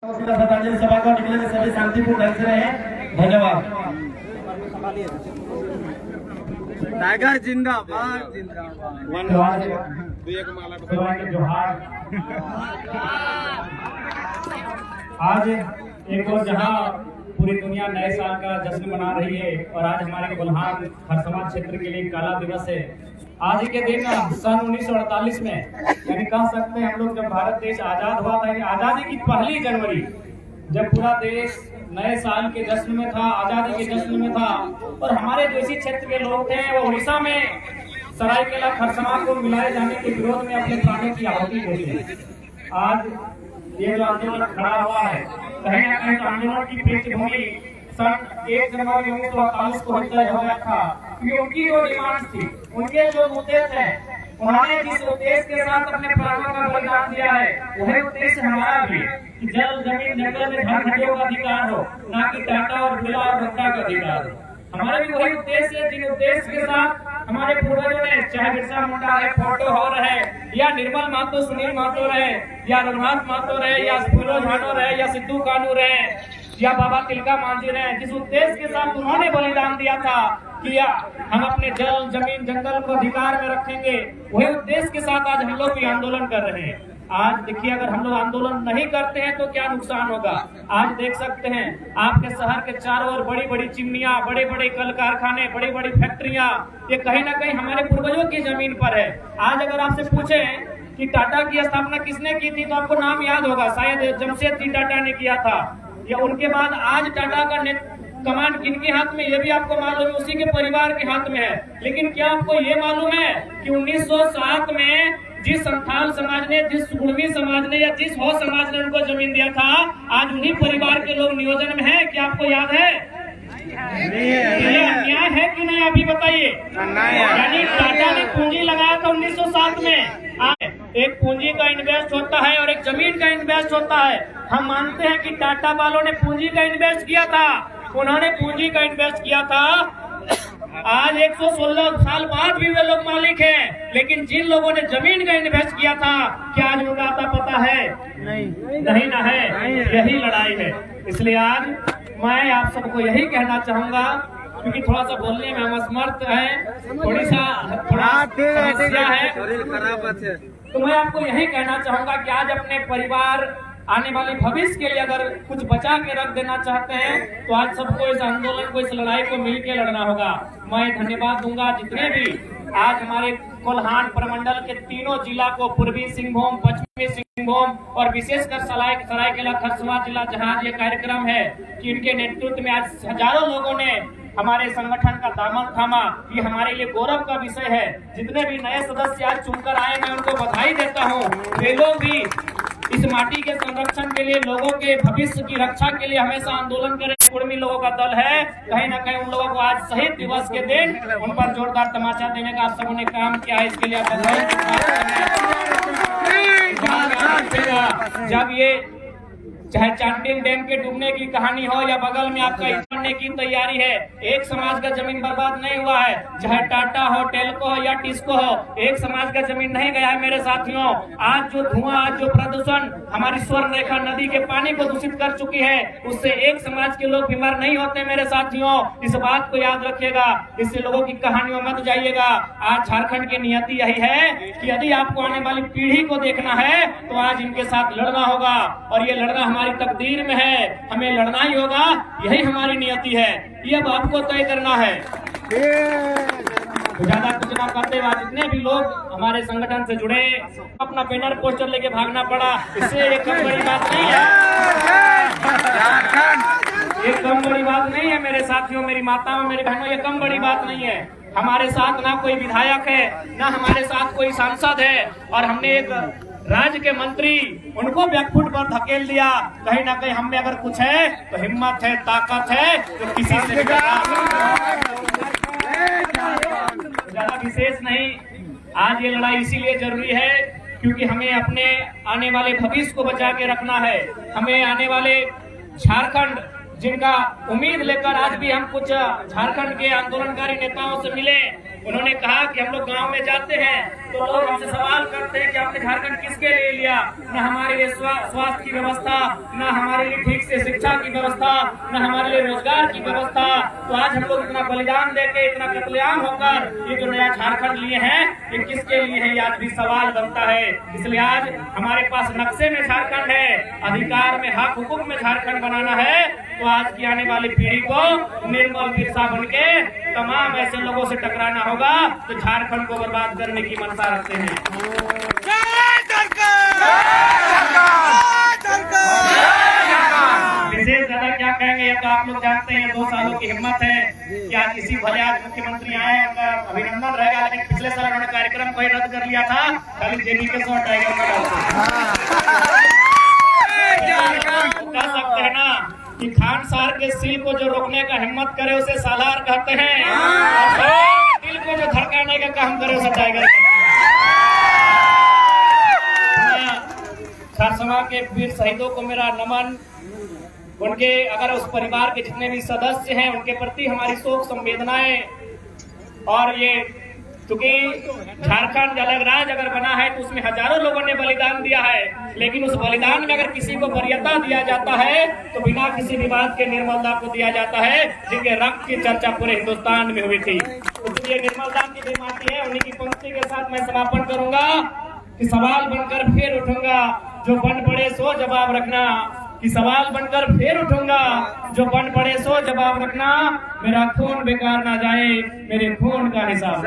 श्रद्धांजलि सभा को निकले सभी शांतिपूर्ण ढंग से रहे। धन्यवाद। टाइगर जिंदाबाद जिंदाबाद। जोहार। आज एक और जहां पूरी दुनिया नए साल का जश्न मना रही है और आज हमारे कोल्हान खरसवां क्षेत्र के लिए काला दिवस है। आज के दिन सन 1948 में यानी कह सकते हैं हम लोग जब भारत देश आजाद हुआ था, आजादी की पहली जनवरी जब पूरा देश नए साल के जश्न में था, आजादी के जश्न में था और हमारे जो इसी क्षेत्र के लोग थे वो उड़ीसा में सरायकेला खरसवां को मिलाए जाने के विरोध में अपने प्राणों की आहुति देते। आज ये जो आंदोलन खड़ा हुआ है कहीं न कहीं आंदोलन की पृष्ठभूमि सन 1 जनवरी 1948 को हत्या हो गया था क्योंकि उनकी जो डिमांड थी, उनके जो मुद्दे थे, उन्होंने जिस उद्देश्य के साथ अपने प्राणों का बलिदान दिया है वही उद्देश्य हमारा भी कि जल जमीन जंगल में धन हड्डियों का अधिकार हो, ना कि टाटा और बिरला और भट्टा का अधिकार हो। हमारा भी वही उद्देश्य है जिन उद्देश्य के साथ हमारे पूर्वजों ने, चाहे बिरसा मुंडा है, फोटो हो रहे या निर्मल महतो, सुनील महतो रहे या रघुनाथ महतो रहे या फूलो झानो रहे या सिद्धू कानू रहे या बाबा तिलका मांझी रहे, जिस उद्देश्य के साथ उन्होंने बलिदान दिया था कि हम अपने जल जमीन जंगल को अधिकार में रखेंगे, वही उद्देश्य के साथ आज हम लोग भी आंदोलन कर रहे हैं। आज देखिए अगर हम लोग आंदोलन नहीं करते हैं तो क्या नुकसान होगा। आज देख सकते हैं आपके शहर के चारों ओर बड़ी बड़ी चिमनियां, बड़े बड़े कल कारखाने, बड़ी बड़ी फैक्ट्रियां, ये कहीं ना कहीं हमारे पूर्वजों की जमीन पर है। आज अगर आपसे पूछें कि टाटा की स्थापना किसने की थी तो आपको नाम याद होगा, शायद जमशेदजी टाटा ने किया था। या उनके बाद आज टाटा का कमान किनके हाथ में, ये भी आपको मालूम है, उसी के परिवार के हाथ में है। लेकिन क्या आपको ये मालूम है कि 1907 में जिस संथाल समाज ने, जिस कुर्मी समाज ने या जिस हो समाज ने उनको जमीन दिया था, आज उन्हीं परिवार के लोग नियोजन में हैं? क्या आपको याद है? ये अन्याय है कि नहीं, अभी बताइए। यानी टाटा ने पूंजी लगाया था 1907 में। एक पूंजी का इन्वेस्ट होता है और एक जमीन का इन्वेस्ट होता है। हम मानते हैं कि टाटा वालों ने पूंजी का इन्वेस्ट किया था, उन्होंने पूंजी का इन्वेस्ट किया था। आज 116 साल बाद भी वे लोग मालिक हैं, लेकिन जिन लोगों ने जमीन का इन्वेस्ट किया था क्या आज उनका आता पता है? नहीं ना है। यही लड़ाई है। इसलिए आज मैं आप सबको यही कहना चाहूंगा, क्योंकि थोड़ा सा बोलने में हम असमर्थ हैं, थोड़ा समस्या है, तो मैं आपको यही कहना चाहूंगा कि आज अपने परिवार, आने वाले भविष्य के लिए अगर कुछ बचा के रख देना चाहते हैं तो आज सबको इस आंदोलन को, इस लड़ाई को मिलकर लड़ना होगा। मैं धन्यवाद दूंगा जितने भी आज हमारे कोल्हान प्रमंडल के तीनों जिला को, पूर्वी सिंहभूम, पश्चिमी सिंहभूम और विशेषकर सरायकेला खरसवां जिला जहां ये कार्यक्रम है कि इनके नेतृत्व में आज हजारों लोगों ने हमारे संगठन का दामन थामा। ये हमारे लिए गौरव का विषय है। जितने भी नए सदस्य आज चुनकर आए मैं उनको बधाई देता हूँ। वे लोग भी इस माटी के संरक्षण के लिए, लोगों के भविष्य की रक्षा के लिए हमेशा आंदोलन करें। कुर्मी लोगों का दल है, कहीं ना कहीं उन लोगों को आज शहीद दिवस के दिन उन पर जोरदार तमाचा देने का आप सबों ने काम किया है, इसके लिए जब ये चाहे चांटिल डैम के डूबने की कहानी हो या बगल में आपका करने की तैयारी है, एक समाज का जमीन बर्बाद नहीं हुआ है। चाहे टाटा हो, टेल्को हो या टिस्को हो, एक समाज का जमीन नहीं गया है मेरे साथियों। आज जो धुआं, आज जो प्रदूषण हमारी स्वर्ण रेखा नदी के पानी को दूषित कर चुकी है, उससे एक समाज के लोग बीमार नहीं होते मेरे साथियों। इस बात को याद रखिएगा, इससे लोगों की कहानियों मत जाइएगा। आज झारखंड की नियति यही है कि यदि आपको आने वाली पीढ़ी को देखना है तो आज इनके साथ लड़ना होगा और ये लड़ना हमारी तकदीर में है, हमें लड़ना ही होगा, यही हमारी नियति है, ये अब आपको तय करना है। तो ज्यादा कुछ ना करते हुए जितने भी लोग हमारे संगठन से जुड़े, अपना बैनर पोस्टर लेके भागना पड़ा, इससे ये कम बड़ी बात नहीं है। ये कम बड़ी बात नहीं है मेरे साथियों, मेरी माताओं, मेरी बहनों, ये कम बड़ी बात नहीं है। हमारे साथ ना कोई विधायक है, ना हमारे साथ कोई सांसद है और हमने एक राज्य के मंत्री, उनको बैकफुट पर धकेल दिया। कहीं ना कहीं हम में अगर कुछ है तो हिम्मत है, ताकत है, तो किसी से ज्यादा विशेष नहीं। आज ये लड़ाई इसीलिए जरूरी है क्योंकि हमें अपने आने वाले भविष्य को बचा के रखना है। हमें आने वाले झारखंड, जिनका उम्मीद लेकर आज भी हम कुछ झारखंड के आंदोलनकारी नेताओं से मिले, उन्होंने कहा कि हम लोग गांव में जाते हैं तो लोग हमसे सवाल करते हैं कि आपने झारखंड किसके लिए लिया? न हमारे लिए स्वास्थ्य की व्यवस्था, न हमारे लिए ठीक से शिक्षा की व्यवस्था, न हमारे लिए रोजगार की व्यवस्था। तो आज हम लोग इतना बलिदान देके, इतना कत्लेआम होकर ये जो नया झारखंड लिए हैं, ये किसके लिए है? ये आज भी सवाल बनता है। इसलिए आज हमारे पास नक्शे में झारखंड है, अधिकार में, हक हुकूक में झारखंड बनाना है। तो आज की आने वाली पीढ़ी को निर्मल बिरसा बनके तमाम ऐसे लोगों से टकराना होगा तो झारखंड को बर्बाद करने की मनसा रखते हैं। विशेष ज्यादा क्या कहेंगे, ये तो आप लोग जानते हैं। 2 सालों की हिम्मत है कि आज किसी भले आज मुख्यमंत्री आए, उनका अभिनंदन रहेगा। लेकिन पिछले साल उन्होंने कार्यक्रम को ही रद्द कर लिया था, खाली जेडीके से टाइगर कह सकते हैं ना कि खान सार के सिल को जो रोकने का हिम्मत करे उसे सालार कहते हैं, और दिल को जो धड़काने का काम करे उसे टाइगर कहते हैं। खरसमा के वीर शहीदों को मेरा नमन। उनके अगर उस परिवार के जितने भी सदस्य हैं उनके प्रति हमारी शोक संवेदनाएं। और ये क्योंकि झारखंड अलग राज्य अगर बना है तो उसमें हजारों लोगों ने बलिदान दिया है, लेकिन उस बलिदान में अगर किसी को वरीयता दिया जाता है तो बिना किसी विवाद के निर्मल दान को दिया जाता है, जिनके रक्त की चर्चा पूरे हिंदुस्तान में हुई थी। इसलिए निर्मल दान की बेमाती है। उन्हीं की पंक्ति के साथ मैं समापन करूंगा कि सवाल बनकर फिर उठूंगा, जो बन पड़े सो जवाब रखना। कि सवाल बनकर फिर उठूंगा, जो बन पड़े सो जवाब रखना। मेरा खून बेकार ना जाए, मेरे खून का हिसाब।